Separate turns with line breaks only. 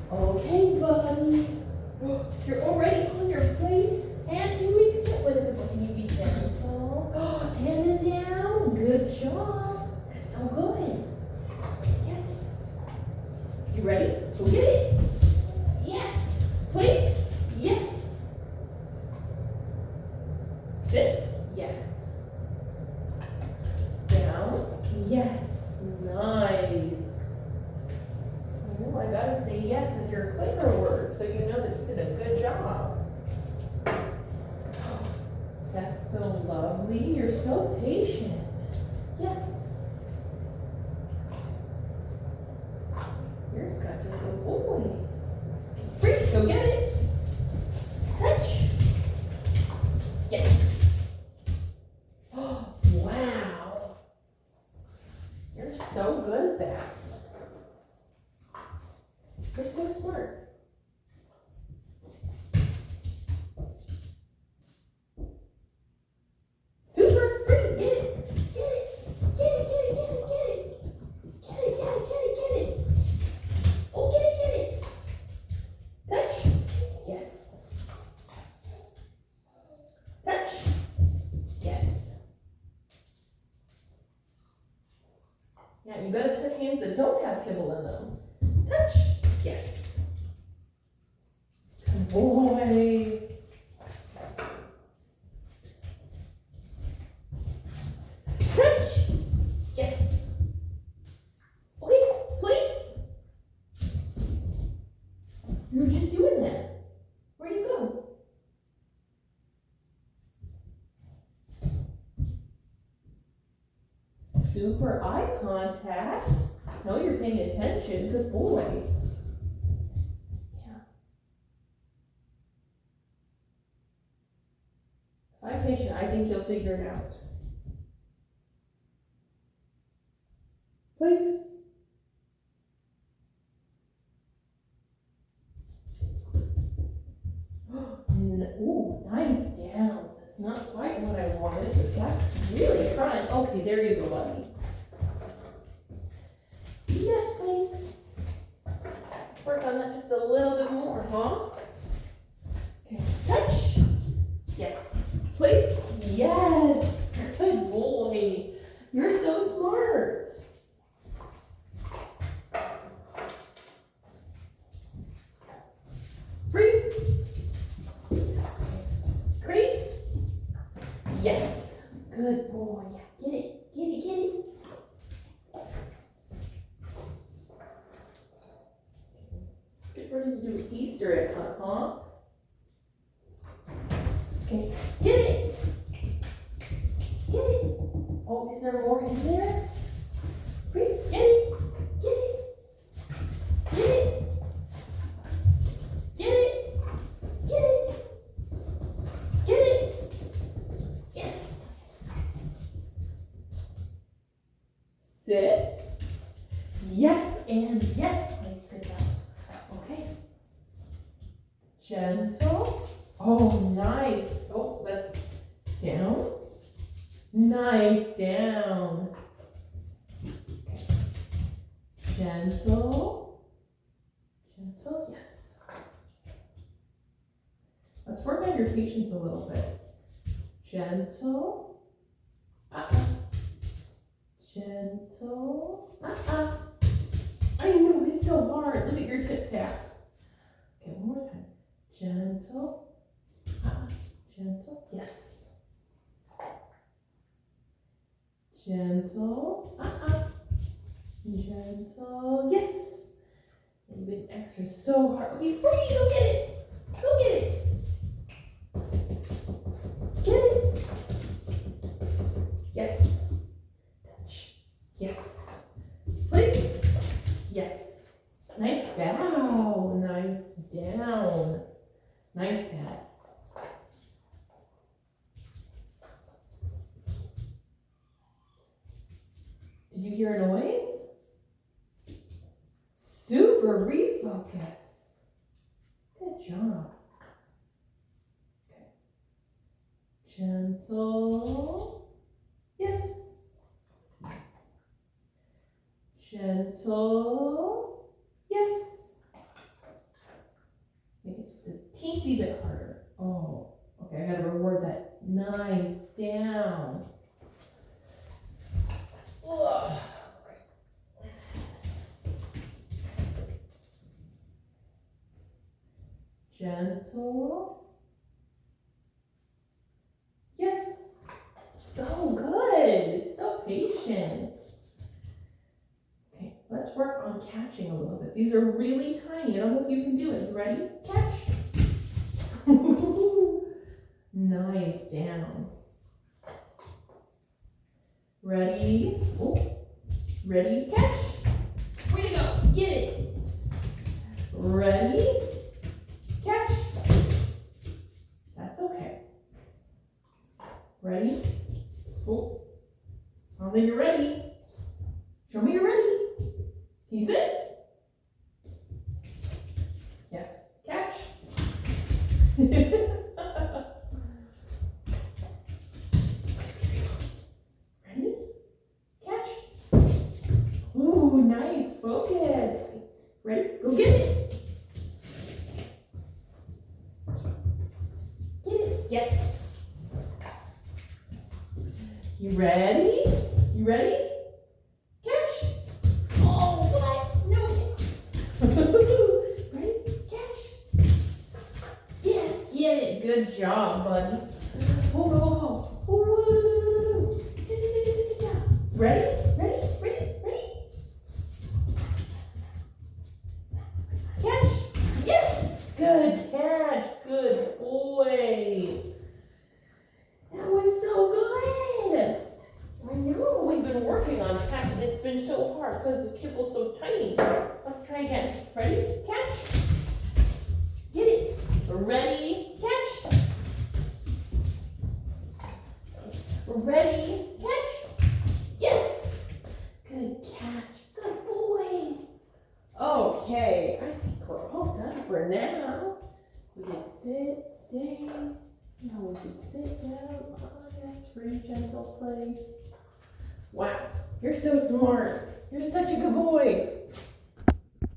Okay, buddy. You're already on your place. And 2 weeks. Can you be gentle? And down. Good job. That's so good. Yes. You ready? Go get it. Yes. Place. Yes. Sit. Yes. Down. Yes. Nice. I gotta say yes with your clicker word so you know that you did a good job. That's so lovely. You're so patient. Yes. You're such a good boy. Free, go get it. Touch. Yes. Wow. You're so good at that. You're so smart. Super free. Get it. Get it. Get it. Get it. Get it. Get it. Get it. Get it. Get it. Get it. Oh, get it. Get it. Touch. Yes. Touch. Yes. Yeah, you gotta touch hands that don't have kibble in them. Touch. Yes. Good boy. Touch. Yes. Okay, please. You were just doing that. Where'd you go? Super eye contact. No, you're paying attention. Good boy. If I'm patient, I think you'll figure it out. Please. Ooh, nice down. That's not quite what I wanted, but that's really trying. Okay, there you go, buddy. Yes, please. Work on that just a little bit more, huh? Okay, touch. Yes. Place. Yes. Good boy. You're so smart. Free. Great. Yes. Good boy. Yeah, get it. Get it. Get it. Let's get ready to do Easter egg hunt, huh? Okay. Get it. Get it. Oh, is there more in there? Free. Get it. Get it. Get it. Get it. Get it. Get it. Yes. Sit. Yes and yes, please. Good job. Okay. Gentle. Oh, nice. Oh, that's down. Nice, down. Gentle. Gentle, yes. Let's work on your patience a little bit. Gentle. Gentle. I know, it's so hard. Look at your tip taps. Okay, one more time. Gentle. Gentle. Yes. Gentle. Gentle. Yes. And you get extra so hard. Okay, free. Go get it. Go get it. Get it. Yes. Touch. Yes. Place. Yes. Nice bow. Nice down. Nice down. Did you hear a noise? Super refocus. Good job. Okay. Gentle. Yes. Gentle. Yes. even harder. Oh, okay, I gotta reward that. Nice, down. Ugh. Gentle. Yes. So good. So patient. Okay, let's work on catching a little bit. These are really tiny. I don't know if you can do it. You ready? Catch. Nice, down. Ready? Oh. Ready, catch. Way to go. Get it. Ready? Catch. That's okay. Ready? Oh. I don't think you're ready. Show me you're ready. Can you sit? Yes. Catch. Ready? Catch. Ooh, nice. Focus. Ready? Go get it. Get it. Yes. You ready? You ready? Catch. Oh, what? No. Ready? Catch. Yes, get it. Good job, buddy. Whoa, whoa, whoa, whoa. Whoa. Ready? Ready? Ready? Ready? Catch. Yes. Good catch. Good boy. That was so good. I know. We've been working on catching. It's been so hard because the kibble's so tiny. Let's try again. Ready? Catch. Get it. Ready? Catch. Ready? Catch. Yes. Good catch. Good boy. Okay. I think we're all done for now. We can sit, stay. Now we can sit down. Oh, yes, free, gentle place. Wow, you're so smart. You're such a good boy.